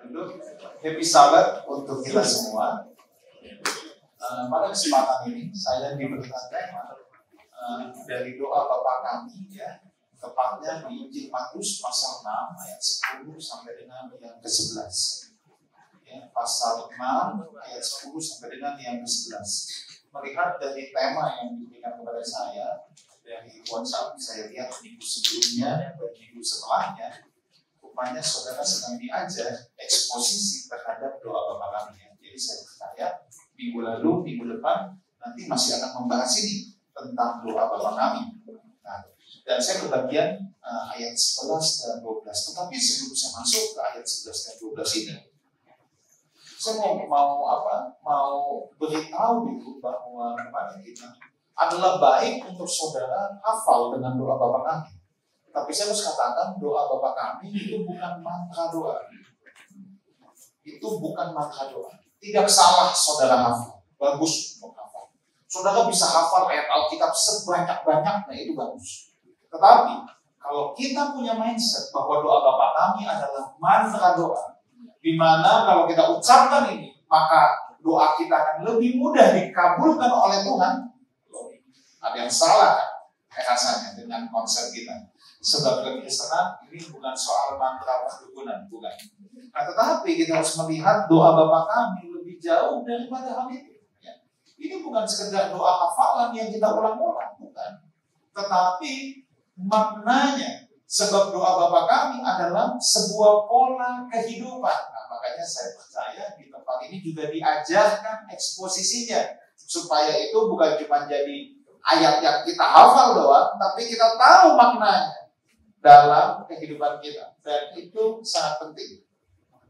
Dulu happy Sabat untuk kita semua. Pada kesempatan ini saya diberkati dari doa Bapa kami, ya, tepatnya di Injil Matius pasal 6 ayat 10 sampai dengan yang ke-11. Ya, pasal 6 ayat 10 sampai dengan yang ke-11. Melihat dari tema yang diberikan kepada saya dari WhatsApp, saya lihat minggu sebelumnya dan minggu setelahnya, rupanya saudara sedang diajar eksposisi terhadap doa Bapa kami. Jadi saya percaya minggu lalu, minggu depan nanti masih akan membahas ini tentang doa Bapa kami. Nah, dan saya kebagian ayat 11 dan 12. Tetapi sebelum saya masuk ke ayat 11 dan 12 ini, saya mau beritahu dulu bahwa kepada kita adalah baik untuk saudara hafal dengan doa Bapa kami. Tapi saya harus katakan doa Bapa kami itu bukan mantra doa. Itu bukan mantra doa. Tidak salah saudara hafal. Bagus untuk hafal. Saudara bisa hafal ayat Alkitab sebanyak-banyaknya, itu bagus. Tetapi kalau kita punya mindset bahwa doa Bapa kami adalah mantra doa, di mana kalau kita ucapkan ini, maka doa kita akan lebih mudah dikabulkan oleh Tuhan. Ada yang salah rasanya dengan konsep kita. Sebab kekristenan ini bukan soal mantra perdukunan, bukan. Nah, tetapi kita harus melihat doa Bapa kami lebih jauh daripada hal itu. Ya. Ini bukan sekedar doa hafalan yang kita ulang-ulang, bukan. Tetapi maknanya, sebab doa Bapa kami adalah sebuah pola kehidupan. Nah, makanya saya percaya di tempat ini juga diajarkan eksposisinya, supaya itu bukan cuma jadi ayat yang kita hafal doang, tapi kita tahu maknanya dalam kehidupan kita, dan itu sangat penting.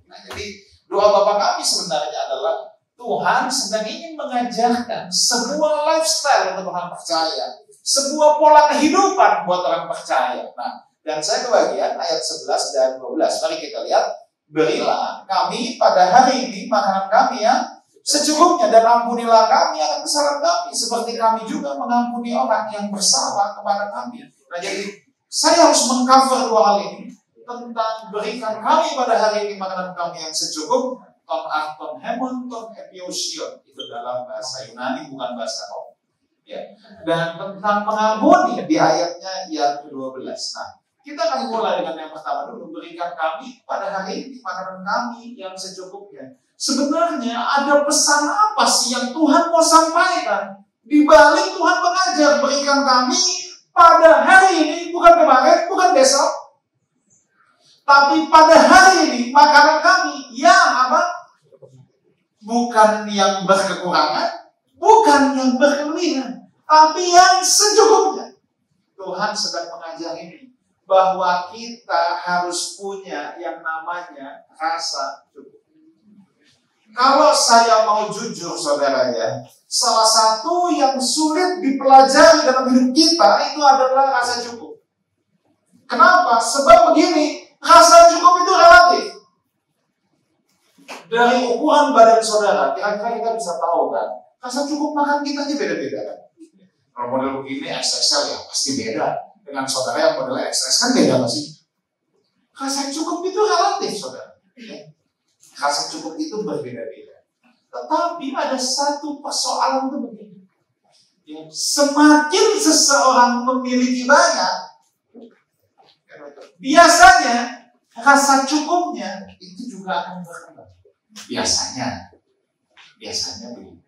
Nah, jadi doa Bapa kami sebenarnya adalah Tuhan sedang ingin mengajarkan sebuah lifestyle untuk orang percaya, sebuah pola kehidupan buat orang percaya. Nah, dan saya kebagian ayat 11 dan 12. Mari kita lihat. Berilah kami pada hari ini makanan kami yang secukupnya, dan ampunilah kami akan kesalahan kami, seperti kami juga mengampuni orang yang bersalah kepada kami. Nah, jadi saya harus mengcover dua hal ini tentang berikan kami pada hari ini makanan kami yang secukupnya. Ton arton hemon ton epiosion, itu dalam bahasa Yunani, bukan bahasa Romawi. Ya. Dan tentang mengampuni di ayatnya yang ke-12. Nah, kita akan mulai dengan yang pertama dulu. Berikan kami pada hari ini makanan kami yang secukupnya. Sebenarnya ada pesan apa sih yang Tuhan mau sampaikan? Di balik Tuhan mengajar berikan kami pada hari ini, bukan kemarin, bukan besok, tapi pada hari ini makanan kami yang apa? Bukan yang berkekurangan, bukan yang berkelebihan, tapi yang secukupnya. Tuhan sedang mengajar ini bahwa kita harus punya yang namanya rasa cukup. Kalau saya mau jujur, saudara, ya, salah satu yang sulit dipelajari dalam hidup kita itu adalah rasa cukup. Kenapa? Sebab begini, rasa cukup itu relatif. Dari ukuran badan saudara, kira-kira kita bisa tahu kan, rasa cukup makan kita aja beda-beda kan. Kalau model begini XXL ya pasti beda. Dengan saudara yang modelnya XS kan beda nggak sih? Rasa cukup itu relatif, saudara. Ya. Rasa cukup itu berbeda-beda. Tetapi ada satu persoalan itu begini. Ya. Semakin seseorang memiliki banyak, biasanya rasa cukupnya itu juga akan berkembang. Biasanya begitu.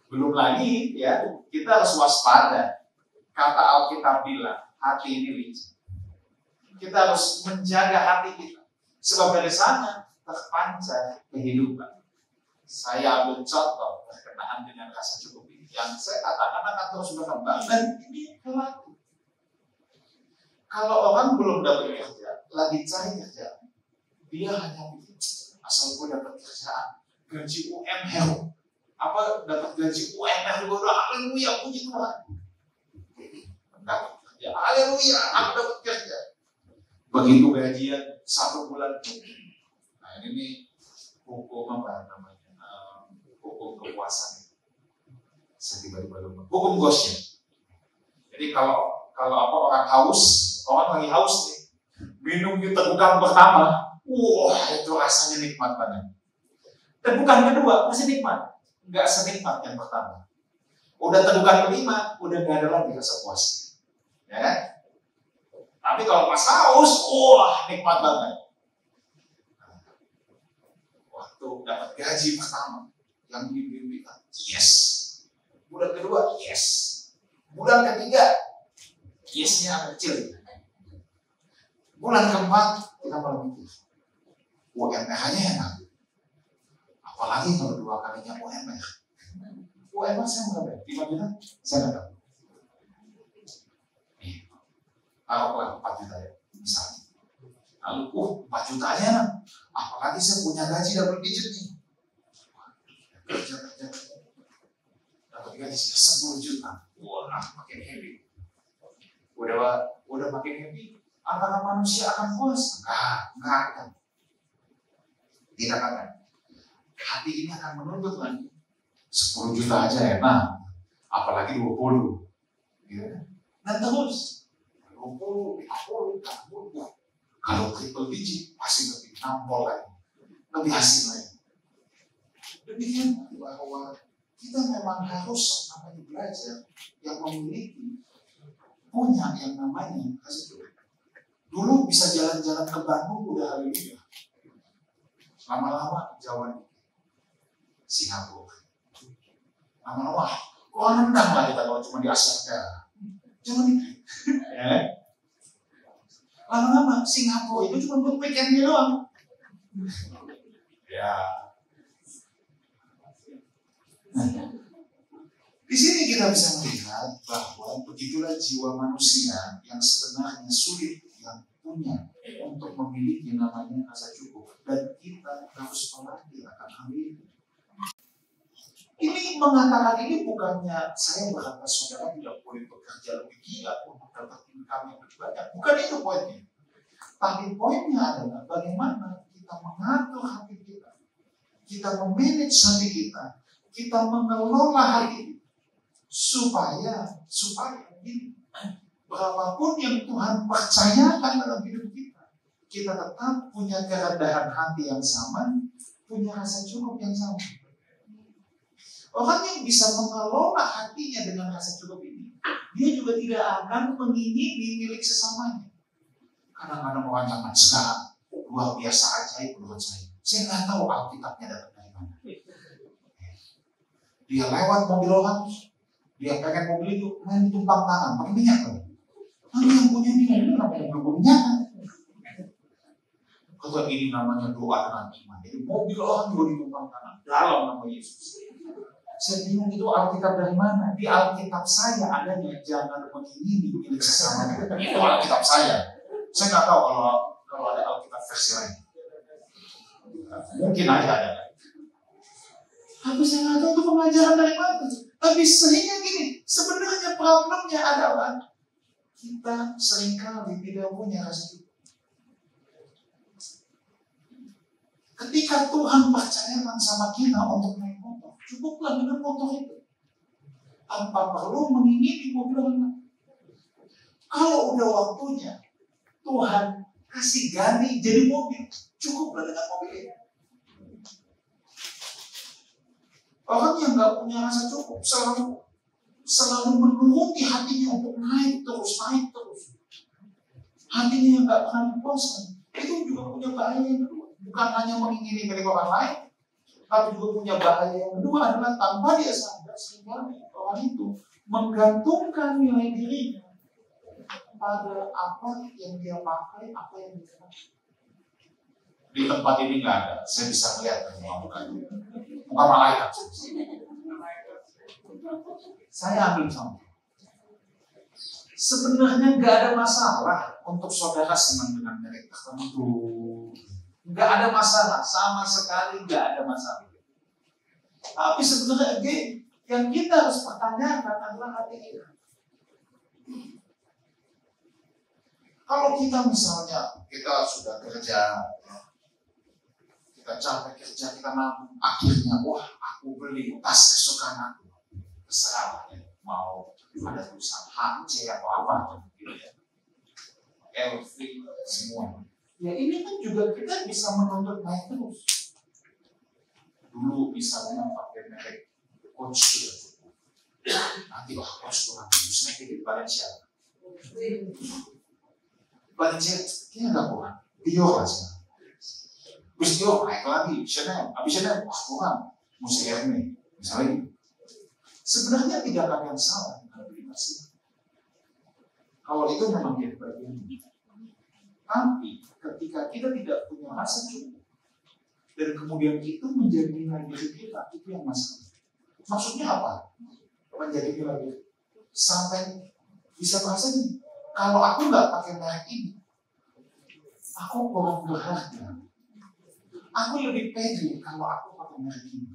Belum lagi ya, kita harus waspada. Kata Alkitab bilang, hati ini licin. Kita harus menjaga hati kita. Sebab dari sana terpancar kehidupan. Saya ambil contoh berkenaan dengan rasa cukup ini. Yang saya katakan akan terus berkembang. Dan ini relatif. Kalau orang belum dapat kerja, lagi cari kerja, dia hanya pikir, asal gue dapat kerjaan, gaji UMR. Apa dapat gaji UMR, gue udah haleluya, puji Tuhan. Dapat kerja, haleluya, aku dapat kerja. Begitu gajian 1 bulan. Nah, ini nih hukum apa namanya? Hukum kepuasan. Saya tiba-tiba lupa. Hukum Goshen. Jadi kalau apa orang haus, orang lagi haus nih, minum di tegukan pertama, Wah, itu rasanya nikmat banget. Tegukan kedua masih nikmat, nggak senikmat yang pertama. Udah tegukan kelima, udah nggak ada lagi rasa puas. Ya kan? Tapi kalau pas haus, wah nikmat banget. Waktu dapat gaji pertama, yang bimbing, yes. Bulan kedua, yes. Bulan ketiga, yes-nya agak kecil. Bulan keempat, kita malah mikir, UMR-nya enak. Apalagi kalau 2 kalinya UMR. UMR saya berapa? 5 juta? Saya nggak tahu. Taruhlah 4 juta ya, misalnya. Lalu, 4 juta aja enak. Apalagi saya punya gaji double digit nih. Kerja. Dapat gaji 10 juta. Wah, makin happy. Udah makin happy. Apakah manusia akan puas? Enggak akan. Tidak akan. Hati ini akan menuntut lagi. 10 juta aja enak. Apalagi 20. Ya. Dan terus. 20, 30, 40. Kalau triple digit, pasti lebih nampol lagi. Lebih hasil lagi. Demikian bahwa kita memang harus namanya belajar yang memiliki punya yang namanya hasil. Dulu bisa jalan-jalan ke Bandung udah haleluya. Lama-lama Jawa Singapura. Lama-lama orang rendang lah kita kalau cuma di Asia Tenggara. Jangan itu. Ya. Lama-lama Singapura itu cuma untuk weekendnya doang. Ya. Di sini kita bisa melihat bahwa begitulah jiwa manusia yang sebenarnya sulit yang punya untuk memiliki namanya rasa cukup, dan kita harus melatih akan hal ini. Ini mengatakan ini bukannya saya berkata saudara tidak boleh bekerja lebih gila untuk dapat income yang lebih banyak, bukan itu poinnya. Tapi poinnya adalah bagaimana kita mengatur hati kita memanage hati kita mengelola hati supaya ini berapapun yang Tuhan percayakan dalam hidup kita tetap punya kerendahan hati yang sama, punya rasa cukup yang sama. Orang yang bisa mengelola hatinya dengan rasa cukup ini, dia juga tidak akan mengingini milik sesamanya. Kadang-kadang orang zaman sekarang luar biasa ajaib menurut saya. Saya nggak tahu Alkitabnya datang dari mana. Dia lewat mobil orang, dia pengen mobil itu main tumpang tangan, pakai minyak lagi. Lalu yang punya ini kenapa mobil minyak? Kalau ini namanya doa dengan iman. Jadi mobil orang juga ditumpang tangan dalam nama Yesus. Saya bingung itu Alkitab dari mana? Di Alkitab saya adanya jangan mengingini milik sesama. Itu Alkitab saya. Saya nggak tahu kalau ada Alkitab versi lain. Mungkin aja ada. Tapi saya nggak tahu itu pengajaran dari mana. Tapi sehingga gini, sebenarnya problemnya adalah kita seringkali tidak punya rasa cukup. Ketika Tuhan percayakan sama kita untuk naik motor, cukuplah dengan motor itu. Tanpa perlu mengingini mobil orang lain. Kalau udah waktunya, Tuhan kasih ganti jadi mobil, cukuplah dengan mobil itu. Orang yang nggak punya rasa cukup selalu menuruti hatinya untuk naik terus. Hatinya yang nggak pernah dipuaskan. Itu juga punya bahaya yang kedua. Bukan hanya mengingini milik orang lain, tapi juga punya bahaya yang kedua adalah tanpa dia sadar sehingga orang itu menggantungkan nilai dirinya pada apa yang dia pakai, apa yang dia pakai. Di tempat ini nggak ada, saya bisa melihat mukanya. Muka malaikat. Saya ambil contoh. Sebenarnya nggak ada masalah untuk saudara senang dengan merek tertentu. Nggak ada masalah, sama sekali nggak ada masalah. Tapi sebenarnya yang kita harus pertanyakan adalah hati kita. Kalau kita misalnya kita sudah kerja, kita capek kerja, kita nabung, akhirnya wah aku beli tas kesukaan aku, terserah ya, mau ada tulisan HC atau apa gitu ya, LV semua. Ya ini kan juga kita bisa menuntut naik terus. Dulu misalnya pakai merek Coach sudah cukup. Nanti Coach kurang bagus, nanti di Valencia. Valencia kayaknya nggak kurang. Dior aja. Terus Dior naik lagi, Chanel. Habis Chanel, kurang. Musik Hermes, misalnya. Sebenarnya tidak ada yang salah dengan beli masih. Kalau itu memang jadi bagian. Tapi ketika kita tidak punya rasa cukup dan kemudian itu menjadi nilai diri kita, itu yang masalah. Maksudnya apa? Menjadi nilai diri. Sampai bisa merasa nih, kalau aku nggak pakai merek ini, aku kurang berharga. Aku lebih pede kalau aku pakai merek ini.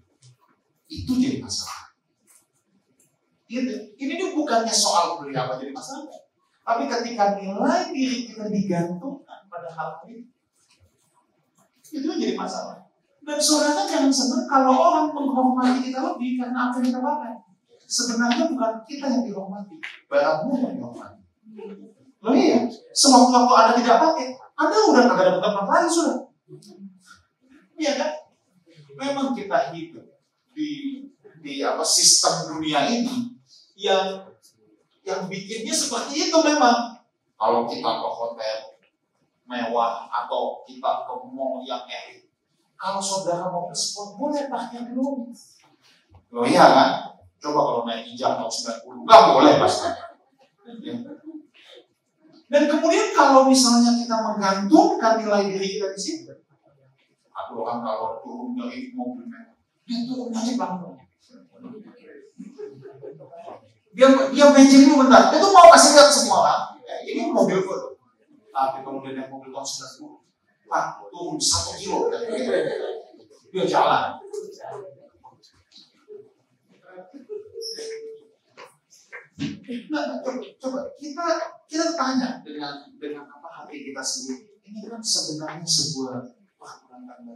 Itu jadi masalah. Ini bukannya soal beli apa jadi masalah. Tapi ketika nilai diri kita digantungkan pada hal itu menjadi masalah. Dan saudara jangan senang kalau orang menghormati kita lebih karena apa yang kita pakai. Sebenarnya bukan kita yang dihormati, barangnya yang dihormati. Loh iya, sewaktu-waktu Anda tidak pakai, Anda udah kagak dapat tempat lain sudah. Iya kan? Memang kita hidup di sistem dunia ini yang bikinnya seperti itu memang. Kalau kita ke hotel mewah atau kita ke mall yang elit, kalau saudara mau ke sport boleh pakai dulu. Oh iya kan? Coba kalau naik hijab tahun 90, nggak boleh pasti. Dan kemudian kalau misalnya kita menggantungkan nilai diri kita di situ, ada orang kalau turun dari mobil mewah, dia turun aja bang. Dia bensin dulu bentar, dia tuh mau kasih lihat semua orang. Ini mobil gue. Tapi kalau dia naik mobil tahun 90, Pak, turun 1 kilo. Dia jalan. Nah, coba kita tanya dengan apa hati kita sendiri. Ini kan sebenarnya sebuah peraturan tanda.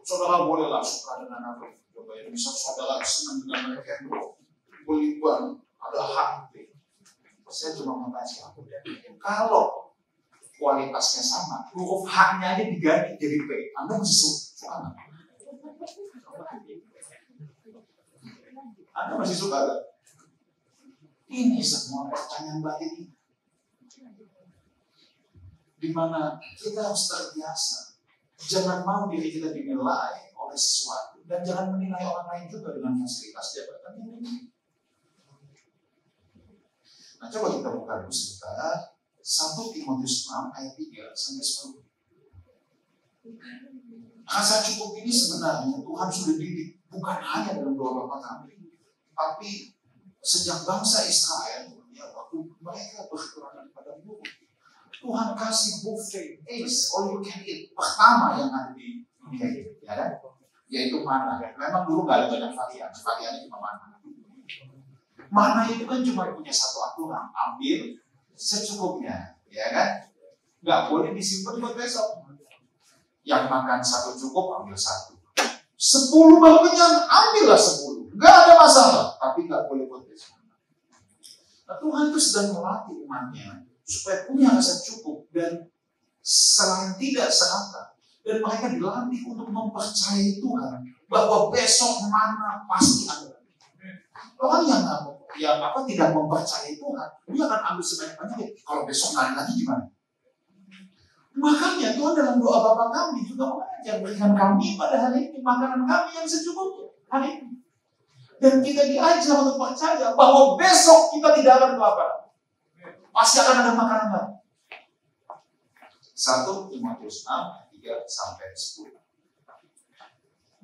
Saudara bolehlah suka dengan apa? Coba ya, misal saudara senang dengan mereka yang beliban, ada hak. Saya cuma mau tanya, kalau kualitasnya sama, huruf H-nya aja diganti jadi P, Anda masih suka nggak? Anda masih suka nggak? Ini semua pertanyaan batin, di mana kita harus terbiasa. Jangan mau diri kita dinilai oleh sesuatu dan jangan menilai orang lain juga dengan fasilitas jabatan ini. Nah, coba kita buka dulu sebentar 1 Timotius 6 ayat 3 sampai 10. Rasa cukup ini sebenarnya Tuhan sudah didik bukan hanya dalam doa Bapa kami, tapi sejak bangsa Israel, ya, waktu mereka berkekurangan pada burung, Tuhan kasih buffet, all you can eat pertama yang ada di dunia ini, ya kan? Yaitu mana? Memang dulu nggak ada banyak variannya cuma mana. Mana itu kan cuma punya satu aturan, ambil secukupnya, ya kan? Nggak boleh disimpan buat besok. Yang makan 1 cukup, ambil 1. 10 baru kenyang, ambillah 10. Nggak ada masalah, tapi nggak boleh buat besok. Nah, Tuhan itu sedang melatih umatnya supaya punya rasa cukup dan selain tidak serakah, dan mereka dilatih untuk mempercayai Tuhan bahwa besok mana pasti ada. Orang yang tidak mempercayai Tuhan, dia akan ambil sebanyak-banyaknya. Kalau besok nggak ada lagi gimana? Makanya Tuhan dalam doa Bapa kami juga mengajar, berikan kami pada hari ini makanan kami yang secukupnya hari ini. Dan kita diajar untuk percaya bahwa besok kita tidak akan kelaparan. Pasti akan ada makanan lagi. 1 Timotius 6 3 sampai 10.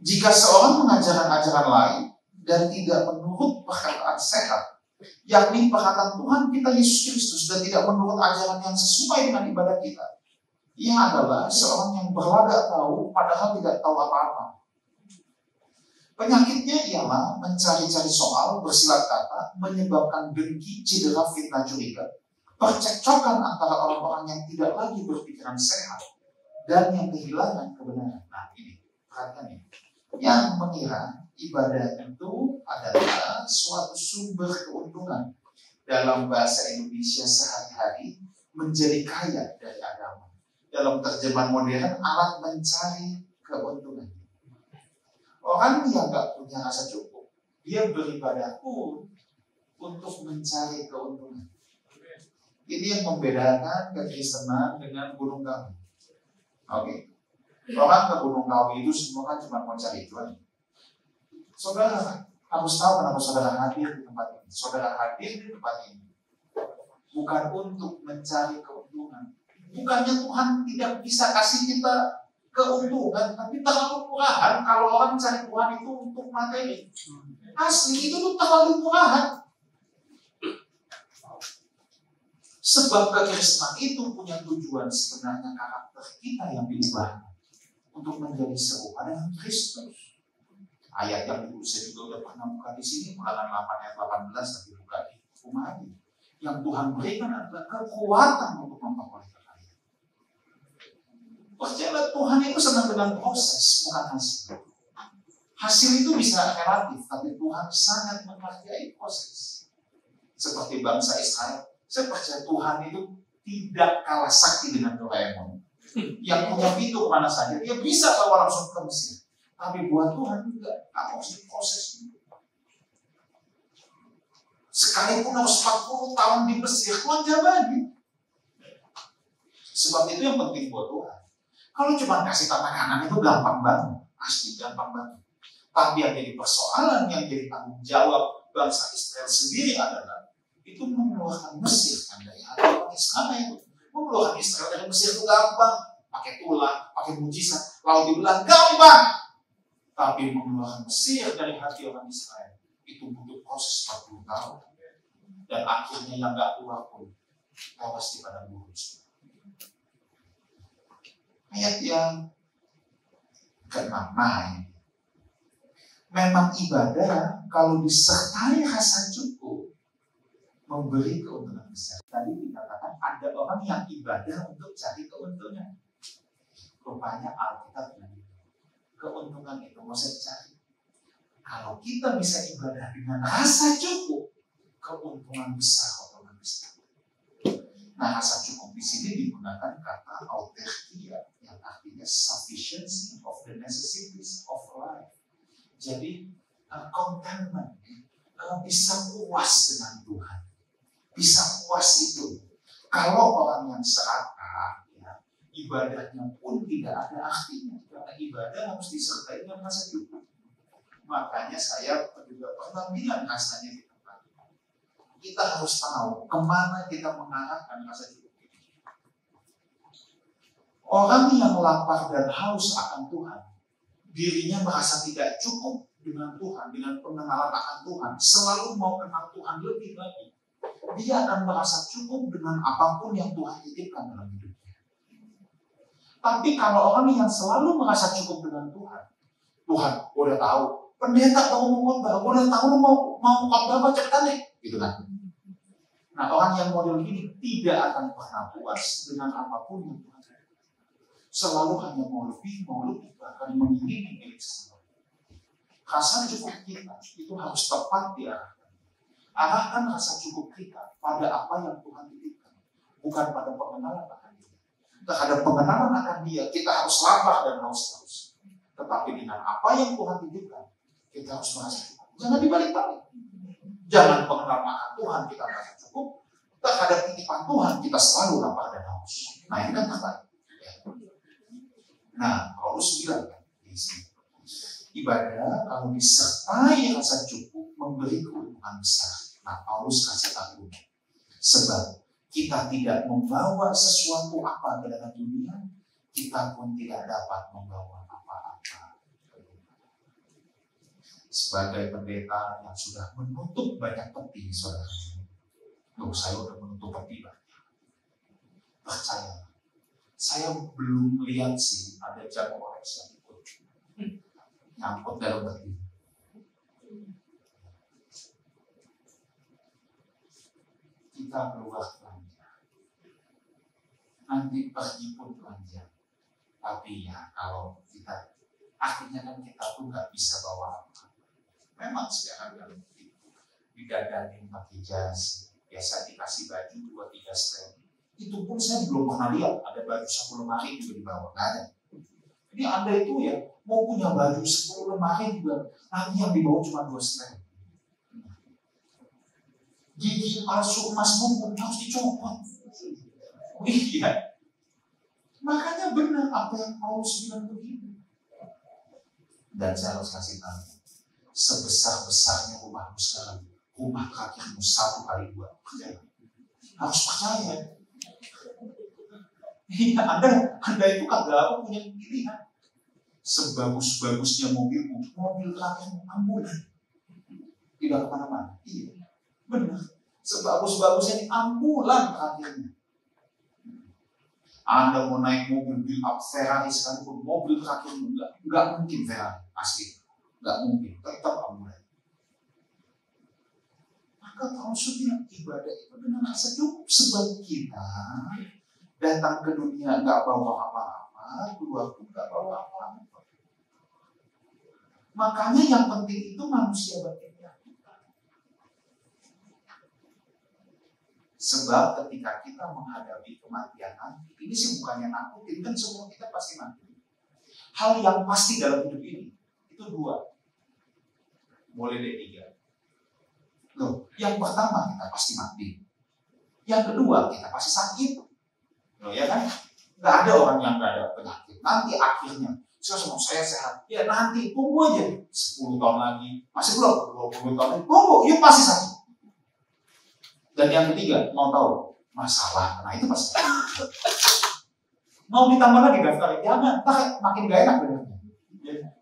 Jika seorang mengajarkan ajaran lain dan tidak menurut perkataan sehat, yakni perkataan Tuhan kita Yesus Kristus, dan tidak menurut ajaran yang sesuai dengan ibadah kita, ia adalah seorang yang berlagak tahu padahal tidak tahu apa-apa. Penyakitnya ialah mencari-cari soal, bersilat kata, menyebabkan dengki, cedera, fitnah, curiga, percekcokan antara orang-orang yang tidak lagi berpikiran sehat dan yang kehilangan kebenaran. Nah ini, perhatikan ini. Yang mengira ibadah itu adalah suatu sumber keuntungan. Dalam bahasa Indonesia sehari-hari, menjadi kaya dari agama. Dalam terjemahan modern, alat mencari keuntungan. Orang yang nggak punya rasa cukup, dia beribadah pun untuk mencari keuntungan. Ini yang membedakan kekristenan dengan Gunung Kawi. Oke. Orang ke Gunung Kawi itu semua kan cuma mau cari Tuhan. Saudara harus tahu kenapa saudara hadir di tempat ini. Saudara hadir di tempat ini bukan untuk mencari keuntungan. Bukannya Tuhan tidak bisa kasih kita keuntungan, tapi terlalu murahan kalau orang mencari Tuhan itu untuk materi. Asli itu tuh terlalu murahan. Sebab kekristenan itu punya tujuan sebenarnya karakter kita yang diubah untuk menjadi serupa dengan Kristus. Ayat yang dulu saya juga udah pernah buka di sini, Ulangan 8 ayat 18 tapi buka di rumah ini. Yang Tuhan berikan adalah kekuatan untuk memperoleh kekayaan. Percayalah, Tuhan itu senang dengan proses, bukan hasil. Hasil itu bisa relatif, tapi Tuhan sangat menghargai proses. Seperti bangsa Israel, saya percaya Tuhan itu tidak kalah sakti dengan Doraemon. Yang punya pintu kemana saja, dia bisa bawa langsung ke Mesir. Tapi buat Tuhan juga, harus diproses. Sekalipun harus 40 tahun di Mesir, Tuhan jabanin. Sebab itu yang penting buat Tuhan. Kalau cuma kasih tanda kanan itu gampang banget. Asli gampang banget. Tapi yang jadi persoalan, yang jadi tanggung jawab bangsa Israel sendiri adalah itu mengeluarkan Mesir kan dari hati orang Israel. Mengeluarkan Israel dari Mesir itu gampang. Pakai tulah, pakai mujizat, laut dibelah, gampang. Tapi mengeluarkan Mesir dari hati orang Israel itu butuh proses 40 tahun. Dan akhirnya yang gak keluar pun tewas di padang gurun. Ayat yang ke-6. Memang ibadah kalau disertai rasa cukup memberi keuntungan besar. Tadi dikatakan ada orang yang ibadah untuk cari keuntungan. Rupanya Alkitab bilang keuntungan itu mau saya cari. Kalau kita bisa ibadah dengan rasa cukup, keuntungan besar otomatis. Nah, rasa cukup di sini digunakan kata autarkia, yang artinya sufficiency of the necessities of life. Jadi contentment, bisa puas dengan Tuhan, bisa puas itu. Kalau orang yang serakah, ya, ibadahnya pun tidak ada artinya, karena ibadah harus disertai dengan rasa cukup. Makanya saya juga pernah bilang rasanya di tempat kita harus tahu kemana kita mengarahkan rasa cukup ini. Orang yang lapar dan haus akan Tuhan, dirinya merasa tidak cukup dengan Tuhan, dengan pengenalan akan Tuhan, selalu mau kenal Tuhan lebih lagi. Dia akan merasa cukup dengan apapun yang Tuhan titipkan dalam hidupnya. Tapi kalau orang yang selalu merasa cukup dengan Tuhan, Tuhan, gue udah tahu, pendeta mau khotbah, gue udah tahu lu mau khotbah apa cepetan deh, gitu kan. Nah, orang yang model gini tidak akan pernah puas dengan apapun yang Tuhan berikan. Selalu hanya mau lebih, bahkan mengingini milik sesuatu. Rasa cukup kita itu harus tepat diarahkan. Arahkan rasa cukup kita pada apa yang Tuhan titipkan, bukan pada pengenalan akan Dia. Terhadap pengenalan akan Dia, kita harus lapar dan haus terus. Tetapi dengan apa yang Tuhan titipkan, kita harus merasa cukup. Jangan dibalik-balik. Jangan pengenalan akan Tuhan kita merasa cukup. Terhadap titipan Tuhan kita selalu lapar dan haus. Nah, ini kan terbalik. Nah, Paulus bilang di sini, ibadah kalau disertai rasa cukup memberi keuntungan besar. Nah, Paulus kasih tahu, sebab kita tidak membawa sesuatu apa ke dalam dunia, kita pun tidak dapat membawa apa-apa. Sebagai pendeta yang sudah menutup banyak peti, saudara, saya udah menutup peti banyak. Percaya, saya belum lihat sih ada jago koreksi yang ikut nyangkut dalam peti. Kita keluar belanja, nanti pergi pun belanja. Tapi ya kalau kita, akhirnya kan kita tuh nggak bisa bawa apa. Memang sekarang kalau didadanin pakai jas, biasa dikasih baju 2-3 setel, Itu pun saya belum pernah lihat ada baju 10 lemari juga di bawah, nggak ada. Jadi Anda itu ya mau punya baju 10 lemari juga, nanti yang di bawah cuma 2 setel. Gigi palsu emas pun harus dicopot. Iya. Makanya benar apa yang Paulus bilang begini. Dan saya harus kasih tahu, sebesar-besarnya rumahmu sekarang, rumah terakhirmu 1 kali 2. Percaya. Harus percaya. Iya, Anda itu kagak punya pilihan. Sebagus-bagusnya mobilmu, mobil terakhirmu ambulan. Tidak kemana-mana. Iya, benar. Sebagus-bagusnya ambulan terakhirnya. Anda mau naik mobil build up Ferrari sekalipun, mobil terakhirmu nggak mungkin Ferrari asli, nggak mungkin, tetap ambulan. Maka Paulus bilang ibadah itu dengan rasa cukup, sebab kita datang ke dunia nggak bawa apa-apa, keluar pun nggak bawa apa-apa. Makanya yang penting itu manusia batinnya kita. Sebab ketika kita menghadapi kematian nanti, ini sih bukannya nakutin, kan semua kita pasti mati. Hal yang pasti dalam hidup ini itu 2. Boleh deh 3. Loh, yang pertama kita pasti mati. Yang kedua kita pasti sakit. Loh ya kan? Nggak ada orang yang nggak ada penyakit. Nanti akhirnya, saya sehat. Ya nanti, tunggu aja. 10 tahun lagi. Masih belum? 20 tahun lagi. Tunggu, yuk pasti sakit. Dan yang ketiga, mau tahu? Masalah. Nah itu pasti. Mau ditambah lagi daftarnya? Jangan. Makin gak enak benernya.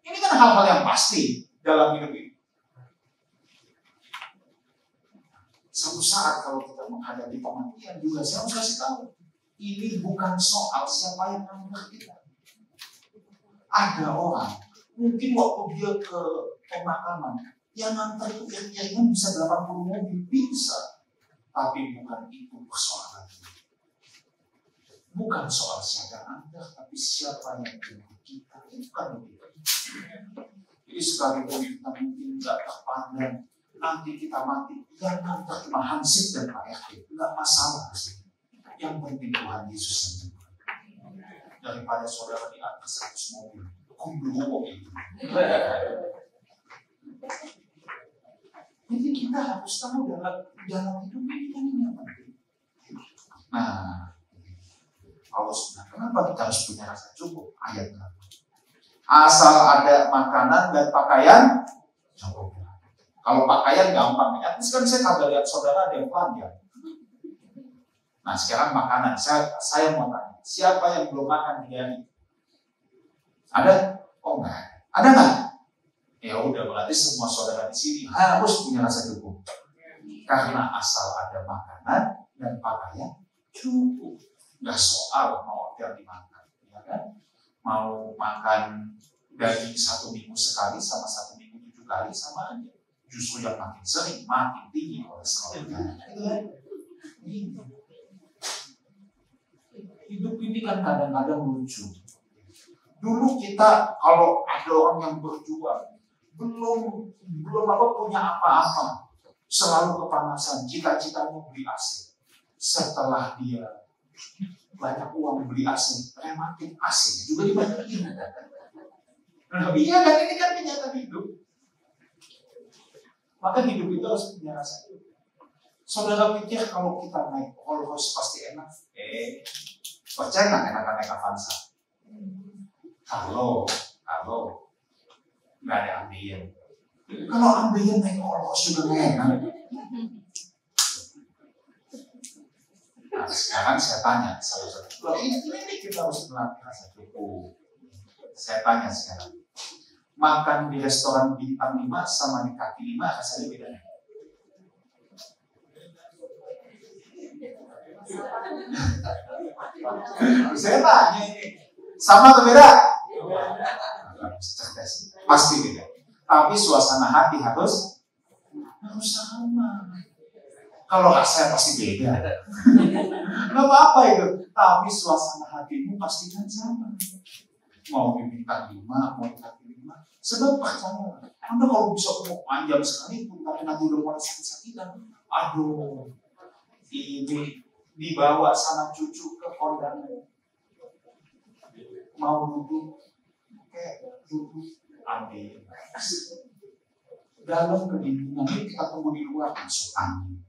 Ini kan hal-hal yang pasti dalam hidup ini. Suatu saat kalau kita menghadapi kematian juga, saya harus kasih tahu. Ini bukan soal siapa yang nganter kita. Ada orang, mungkin waktu dia ke pemakaman, yang nganter itu kira-kira bisa 80 mobil, bisa. Tapi bukan itu persoalan. Bukan soal siapa Anda, tapi siapa yang jemput kita. Itu kan lebih. Jadi sekalipun kita mungkin tidak terpandang, nanti kita mati, yang nganter cuma Hansip dan Pak RT. Tidak masalah sih. Yang penting Tuhan Yesus yang jemput. Daripada saudara di atas 100 mobil, kumpul itu. Jadi kita harus tahu dalam hidup ini kan ini yang penting. Nah, Paulus bilang, kenapa kita harus punya rasa cukup? Ayat 6. Asal ada makanan dan pakaian, cukup. Kalau pakaian gampang ya. Terus kan saya kagak lihat saudara ada yang panjang. Nah sekarang makanan, saya mau tanya, siapa yang belum makan di hari? Ada? Oh enggak. Ada nggak? Ya udah, berarti semua saudara di sini harus punya rasa cukup. Karena asal ada makanan dan pakaian cukup. Nggak soal mau yang dimakan, ya kan? Mau makan daging 1 minggu sekali sama 1 minggu 7 kali sama aja. Justru yang makin sering makin tinggi kolesterolnya. Hidup ini kan kadang-kadang lucu. Dulu kita kalau ada orang yang berjuang belum punya apa-apa, selalu kepanasan, cita-citanya beli AC. Setelah dia banyak uang beli AC, rematik AC juga dibanyakin. Nah, iya kan, ini kan kenyataan hidup. Maka hidup itu harus punya rasa. Saudara pikir kalau kita naik Rolls Royce pasti enak? Percaya nggak enakan naik Avanza? Kalau nggak ada ambiien. Kalau ambiien naik Rolls Royce juga nggak enak. Nah, sekarang saya tanya satu-satu. Ini kita harus melatih rasa cukup. Saya tanya sekarang. Makan di restoran bintang 5 sama di kaki 5 rasanya beda. Saya tanya ini, sama atau beda? Cerdas, pasti beda. Tapi suasana hati harus sama. Kalau rasanya pasti beda. Nggak apa-apa itu. Tapi suasana hatimu pasti kan sama. Mau di bintang 5, mau di kaki 5. Sebab percaya, Anda kalau bisa mau panjang sekali pun, tapi nanti udah mulai sakit-sakitan. Aduh, ini dibawa sama cucu ke kondangan. Mau duduk, duduk, ambil. Dalam kedinginan ini kita tunggu di luar, masuk angin.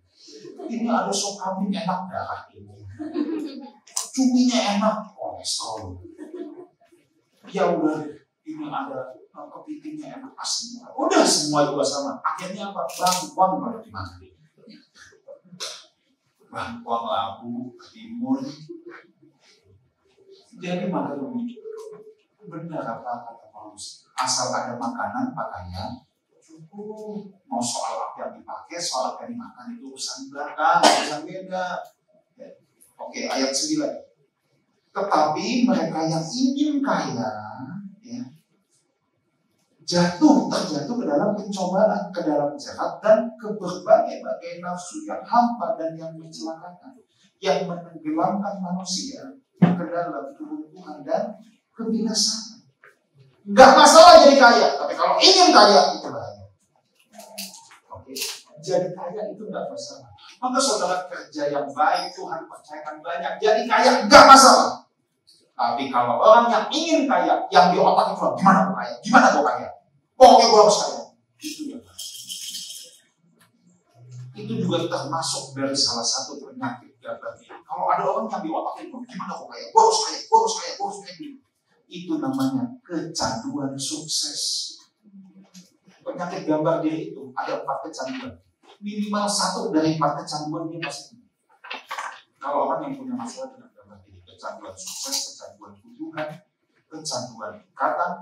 Ini ada sop kambing enak darah ini. Cuminya enak, kolesterol. Ya udah, ini ada kepitingnya enak asli. Udah semua juga sama. Akhirnya apa? Bangkuang pada dimakan. Bangkuang labu, timun. Jadi maka benar apa kata Paulus. Asal ada makanan, pakaian, cukup. Mau soal apa yang dipakai, soal apa yang dimakan itu urusan belakang, urusan beda. Oke, ayat 9. Tetapi mereka yang ingin kaya, ya, terjatuh ke dalam pencobaan, ke dalam jahat, dan ke berbagai-bagai nafsu yang hampa dan yang mencelakakan, yang menenggelamkan manusia ke dalam keruntuhan dan kebinasaan. Nggak masalah jadi kaya, tapi kalau ingin kaya itu bahaya. Oke, jadi kaya itu nggak masalah. Maka saudara kerja yang baik, Tuhan percayakan banyak, jadi kaya nggak masalah. Tapi kalau orang yang ingin kaya, yang di otak itu gimana gue kaya? Gimana gue kaya? Pokoknya gue harus kaya. Itu yang itu juga termasuk dari salah satu penyakit gambar diri. Kalau ada orang yang di otak itu gimana gue kaya? Gue harus kaya, gue harus kaya, gue harus kaya. Itu namanya kecanduan sukses. Penyakit gambar diri itu ada 4 kecanduan. Minimal 1 dari 4 kecanduan dia pasti. Kalau orang yang punya masalah dengan gambar diri, kecanduan sukses, kecanduan tujuan, kecanduan ikatan,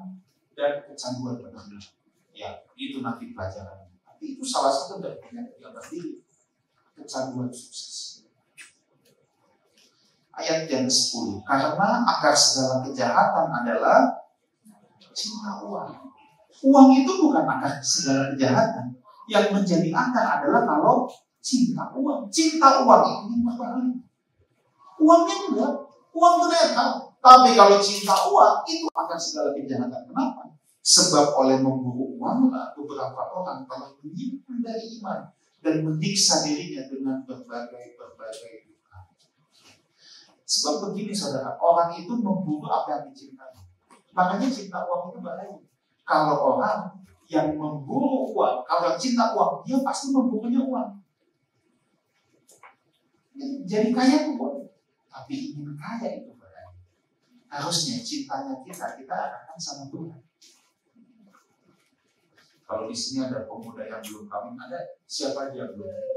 dan kecanduan benar-benar. Ya, itu nanti pelajaran. Tapi itu salah satu dari penyakit gambar diri, kecanduan sukses. Ayat yang 10. Karena akar segala kejahatan adalah cinta uang. Uang itu bukan akar segala kejahatan. Yang menjadi akar adalah kalau cinta uang. Cinta uang itu yang berbahaya. Uangnya enggak. Uang itu netral. Tapi kalau cinta uang itu akar segala kejahatan. Kenapa? Sebab oleh memburu uang beberapa orang telah menyimpang dari iman dan menyiksa dirinya dengan berbagai duka. Sebab begini saudara, orang itu memburu apa yang dicintai. Makanya cinta uang itu bahaya. Kalau orang yang memburu uang, kalau yang cinta uang, dia pasti memburunya uang. Jadi kaya itu boleh, tapi ingin kaya itu bahaya. Harusnya cintanya kita arahkan sama Tuhan. Kalau di sini ada pemuda yang belum kawin, ada siapa aja yang belum?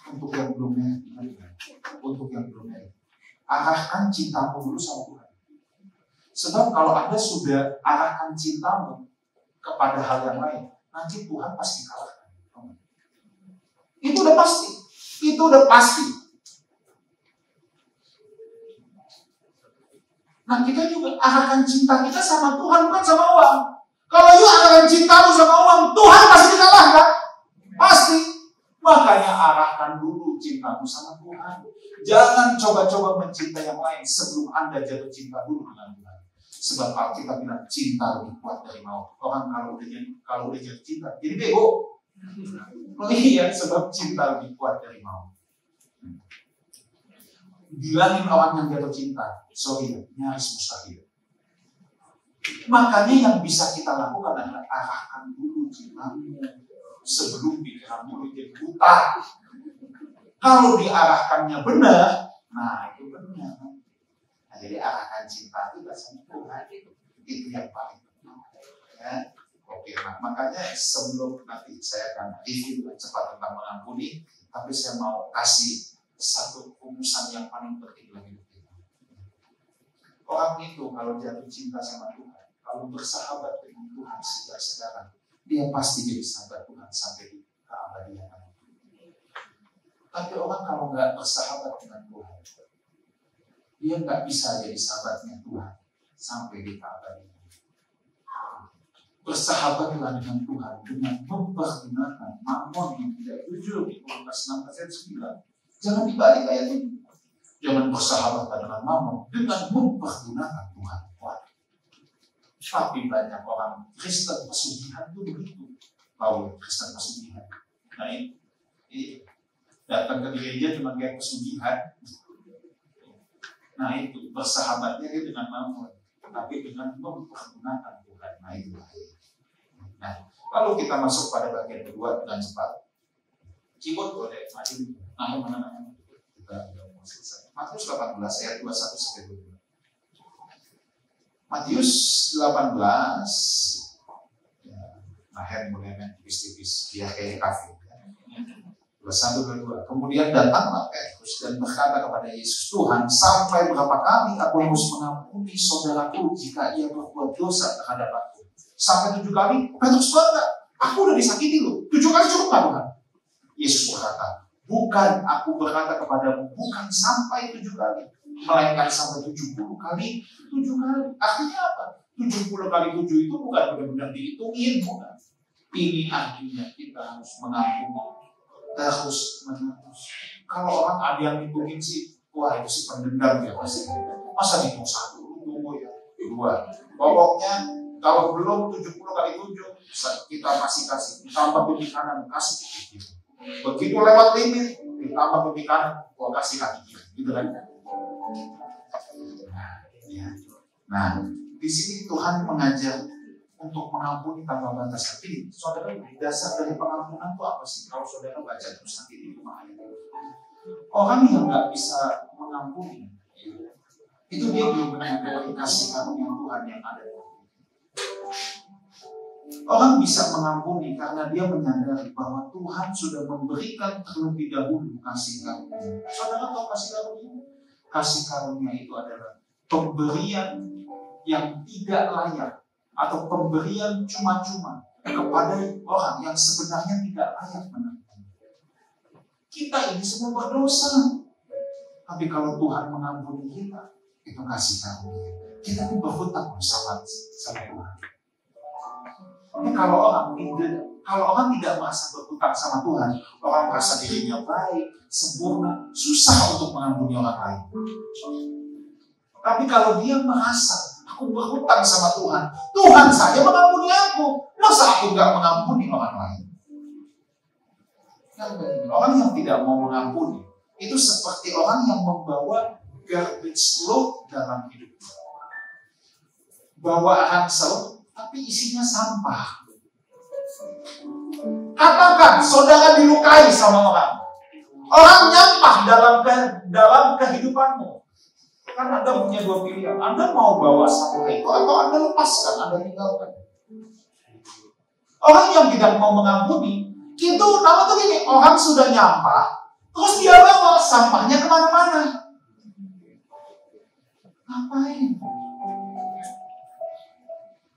Untuk yang belum merit, untuk yang belum merit, arahkan cintamu dulu sama Tuhan. Sebab kalau Anda sudah arahkan cintamu kepada hal yang lain, nanti Tuhan pasti kalahkan. Itu udah pasti. Itu udah pasti. Nah kita juga arahkan cinta kita sama Tuhan, bukan sama uang. Kalau you arahkan cintamu sama uang, Tuhan pasti dikalahkan. Pasti. Makanya arahkan dulu cintamu sama Tuhan. Jangan coba-coba mencinta yang lain sebelum Anda jatuh cinta dulu dengan Tuhan. Sebab Alkitab bilang cinta lebih kuat dari maut. Orang kalau udah jatuh cinta, jadi bego. Oh iya, sebab cinta lebih kuat dari maut. Bilangin orang yang jatuh cinta, sorry, nyaris mustahil. Makanya yang bisa kita lakukan adalah arahkan dulu cintamu sebelum pikiranmu jadi buta. Kalau diarahkannya benar, nah itu benar. Nah, jadi arahkan cinta kita sama Tuhan, itu yang paling penting. Ya. Oke, nah makanya sebelum nanti saya akan review cepat tentang mengampuni, tapi saya mau kasih satu rumusan yang paling penting lagi. Orang itu kalau jatuh cinta sama Tuhan, kalau bersahabat dengan Tuhan sejak sekarang, dia pasti jadi sahabat Tuhan sampai di keabadian. Tapi orang kalau nggak bersahabat dengan Tuhan, dia nggak bisa jadi sahabatnya Tuhan sampai di keabadian. Bersahabatlah dengan Tuhan dengan mempergunakan mamon yang tidak jujur di Lukas 6 ayat 9. Jangan dibalik ayat ini. Jangan bersahabat dengan mamon dengan mempergunakan Tuhan. Tapi banyak orang Kristen pesugihan itu begitu. Kristen pesugihan. Nah ini Datang ke gereja cuma kayak pesugihan. Nah itu, bersahabatnya dia dengan Mammon, tapi dengan mempergunakan Tuhan. Nah itu bahaya. Nah, lalu kita masuk pada bagian kedua dengan cepat. Keyboard boleh maju. Nah, mana? Kita sudah mau selesai. Matius 18 ayat 21 sampai 22. Matius 18, ya, nah boleh main tipis-tipis, biar kayak kafe. 21-22. Kemudian datanglah Petrus dan berkata kepada Yesus, Tuhan, sampai berapa kali aku harus mengampuni saudaraku jika ia berbuat dosa terhadap aku? Sampai 7 kali? Petrus berkata, aku udah disakiti loh. 7 kali cukup nggak Tuhan? Yesus berkata, bukan, aku berkata kepadamu, bukan sampai 7 kali, melainkan sampai 70 kali 7 kali. Artinya apa? 70 kali 7 itu bukan benar-benar dihitungin, bukan. Ini artinya kita harus mengampuni terus menerus. Kalau orang ada yang hitungin sih, wah itu sih pendendam ya pasti. Masa hitung 1, tunggu ya, 2. Pokoknya kalau belum 70 kali 7, kita masih kasih, ditambah kaki kanan, kasih kaki kiri. Begitu lewat limit, ditambah kaki kanan, gua kasih kaki kiri, gitu kan? Nah, di sini Tuhan mengajar untuk mengampuni tanpa batas. Tapi saudara, dasar dari pengampunan itu apa sih? Kalau saudara baca terus nanti di rumah ayat. Orang yang nggak bisa mengampuni, itu dia belum menyadari kasih karunia Tuhan yang ada. Orang bisa mengampuni karena dia menyadari bahwa Tuhan sudah memberikan terlebih dahulu kasih karunia. Saudara tahu kasih karunia? Kasih karunia itu adalah pemberian yang tidak layak atau pemberian cuma-cuma kepada orang yang sebenarnya tidak layak menerima. Kita ini semua berdosa, tapi kalau Tuhan mengampuni kita, itu kasih karunia. Kita ini berhutang sama Tuhan. Ini kalau orang tidak merasa berhutang sama Tuhan, orang merasa dirinya baik, sempurna, susah untuk mengampuni orang lain. Tapi kalau dia merasa aku berhutang sama Tuhan, Tuhan saja mengampuni aku, masa aku nggak mengampuni orang lain? Orang yang tidak mau mengampuni itu seperti orang yang membawa garbage load dalam hidupnya. Bawa ransel tapi isinya sampah. Katakan saudara dilukai sama orang nyampah dalam kehidupanmu. Karena Anda punya 2 pilihan. Anda mau bawa sampah itu atau Anda lepaskan, Anda tinggalkan. Orang yang tidak mau mengampuni itu nama tuh gini, orang sudah nyampah, terus dia bawa sampahnya kemana-mana. Ngapain?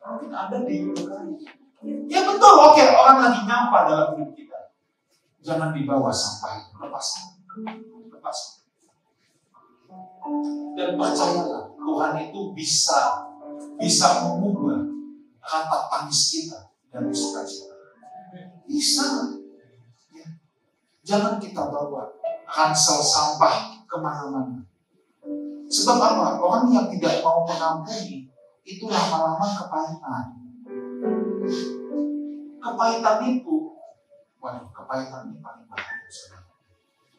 Mungkin Anda dilukai. Ya betul, oke, orang lagi nyampah dalam hidup kita. Jangan dibawa sampah itu, lepaskan. Dan percayalah, Tuhan itu bisa mengubah rata tangis kita dari sukacita. Bisa. Ya. Jangan kita bawa ransel sampah kemana-mana. Sebab apa? Orang yang tidak mau mengampuni itu lama-lama kepahitan. Kepahitan itu, kepahitan ini paling bahaya.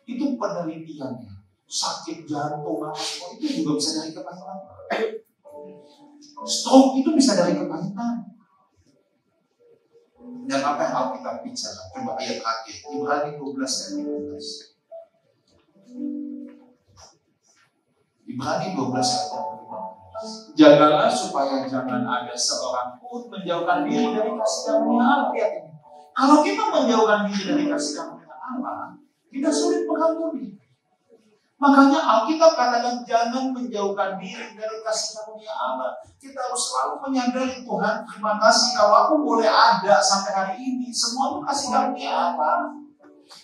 Itu penelitiannya. Sakit jantung apa semua itu juga bisa dari kepahitan. Stroke itu bisa dari kepahitan. Dan apa yang Alkitab bicara? Coba ayat terakhir, Ibrani 12 ayat 15. Ibrani 12 ayat 15. Jagalah supaya jangan ada seorang pun menjauhkan diri dari kasih karunia Allah. Lihat ini. Kalau kita menjauhkan diri dari kasih karunia Allah, kita sulit mengampuni. Makanya Alkitab katakan jangan menjauhkan diri dari kasih karunia Allah. Kita harus selalu menyadari Tuhan, terima kasih kalau aku boleh ada sampai hari ini, semua itu kasih karunia Allah.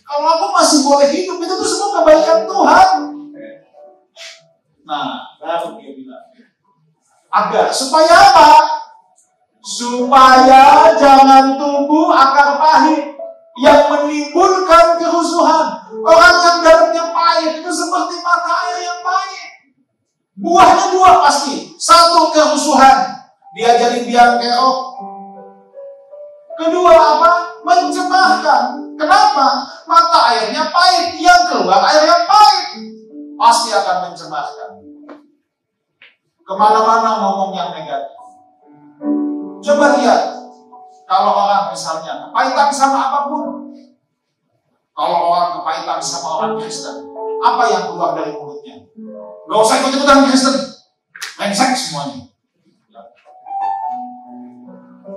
Kalau aku masih boleh hidup, itu tuh semua kebaikan Tuhan. Nah, baru dia bilang, agar supaya apa? Supaya jangan tumbuh akar pahit yang menimbulkan kerusuhan. Orang yang dalamnya pahit itu seperti mata air yang pahit. Buahnya 2 pasti. 1, kerusuhan. Dia jadi biang kerok. Kedua apa? Mencemarkan. Kenapa? Mata airnya pahit. Yang keluar air yang pahit. Pasti akan mencemarkan. Kemana-mana ngomong yang negatif. Coba lihat. Kalau orang misalnya kepahitan sama apapun. Kalau orang kepahitan sama orang Kristen. Apa yang keluar dari mulutnya? Gak usah ikut-ikutan Kristen. Rengsek semuanya.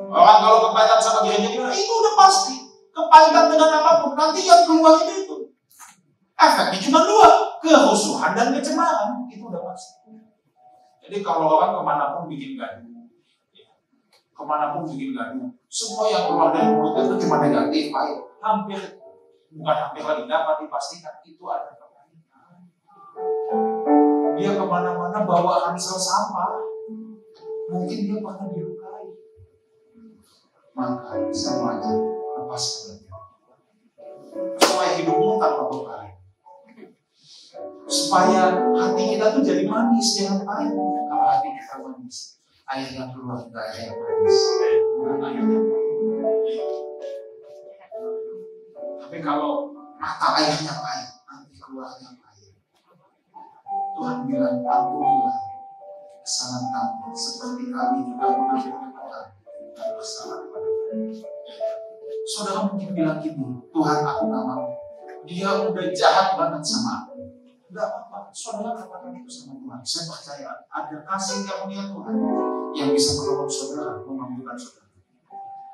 Orang kalau kepahitan sama gereja, itu udah pasti. Kepahitan dengan apapun, nanti yang keluar itu. Efeknya cuma dua. Kerusuhan dan kecemaran. Itu udah pasti. Jadi kalau orang kemanapun bikin gaduh. Kemanapun bikin gaduh. Semua yang keluar dari mulutnya itu cuma negatif. Bukan hampir lagi dapat dipastikan. Itu ada kepahitan. Dia kemana-mana bawa ransel sampah. Mungkin dia pernah dilukai. Maka semuanya lepaskan dia. Supaya hidupmu tanpa luka. Supaya hati kita tuh jadi manis, jangan pahit. Kalau hati kita manis, air yang keluar juga air yang manis, bukan air yang pahit. Tapi kalau mata airnya pahit, nanti keluarnya pahit. Tuhan bilang, ampunilah kesalahan kami, seperti kami juga mengampuni orang yang bersalah kepada kami. Saudara mungkin bilang gini, Tuhan aku gak mau. Dia udah jahat banget sama aku. Gak apa-apa, saudara katakan itu sama Tuhan. Saya percaya ada kasih karunia Tuhan yang bisa menolong saudara, mengambilkan saudara.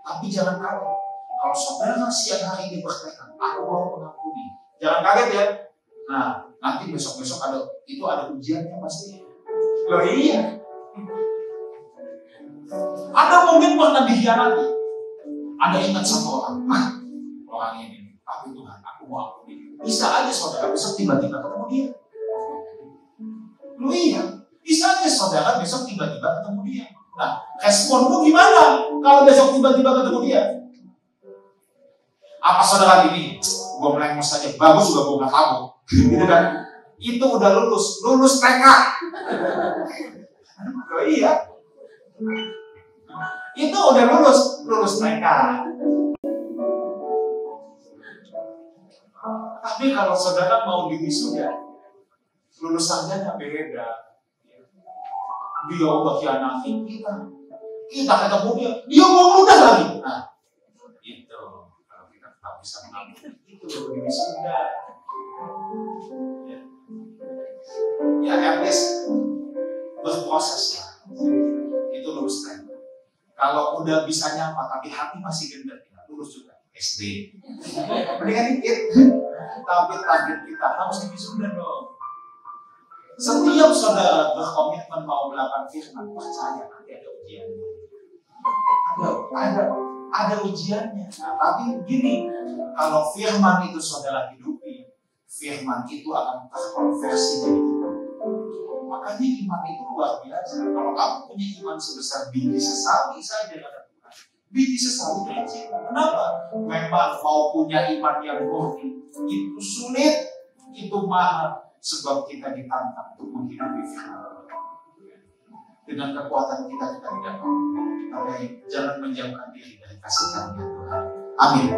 Tapi jangan kaget, kalau saudara siang hari ini bertekad, aku mau mengampuni. Jangan kaget ya. Nah, nanti besok-besok ada ujiannya pasti. Loh iya. Ada mungkin pernah dikhianati. Ada ingat satu orang, orang ini, tapi Tuhan, aku mau ampuni. Bisa aja saudara besok tiba-tiba ketemu dia. Loh iya, bisa aja saudara besok tiba-tiba ketemu dia. Nah, responmu gimana kalau besok tiba-tiba ketemu dia? Apa saudara gini, gue melengos saja, bagus juga gue gak tahu. Gitu kan? Itu udah lulus TK. Oh iya. Itu udah lulus TK. Tapi kalau saudara mau di wisuda, lulus sarjana beda. Dia udah khianatin kita. Kita ketemu dia mau ludah lagi. Nah, itu kalau kita tetap bisa mengampuni, itu baru di wisuda. Ya at least berproses lah. Itu lulus TK. Kalau udah bisa nyapa tapi hati masih gendut, ya lulus juga SD. Mendingan dikit. Tapi target kita harus di wisuda dong. Setiap saudara berkomitmen mau melakukan firman, percaya nanti ada ujiannya. Ada ujiannya. Nah, tapi gini, kalau firman itu saudara hidupi, firman itu akan terkonversi jadi iman. Makanya iman itu luar biasa. Kalau kamu punya iman sebesar biji sesali saja kata Tuhan, biji sesali kecil. Kenapa? Memang mau punya iman yang murni itu sulit, itu mahal. Sebab kita ditantang untuk menghidupi firman. Dengan kekuatan kita tidak mampu. Tapi jangan menjauhkan diri dari kasih karunia Tuhan. Amin.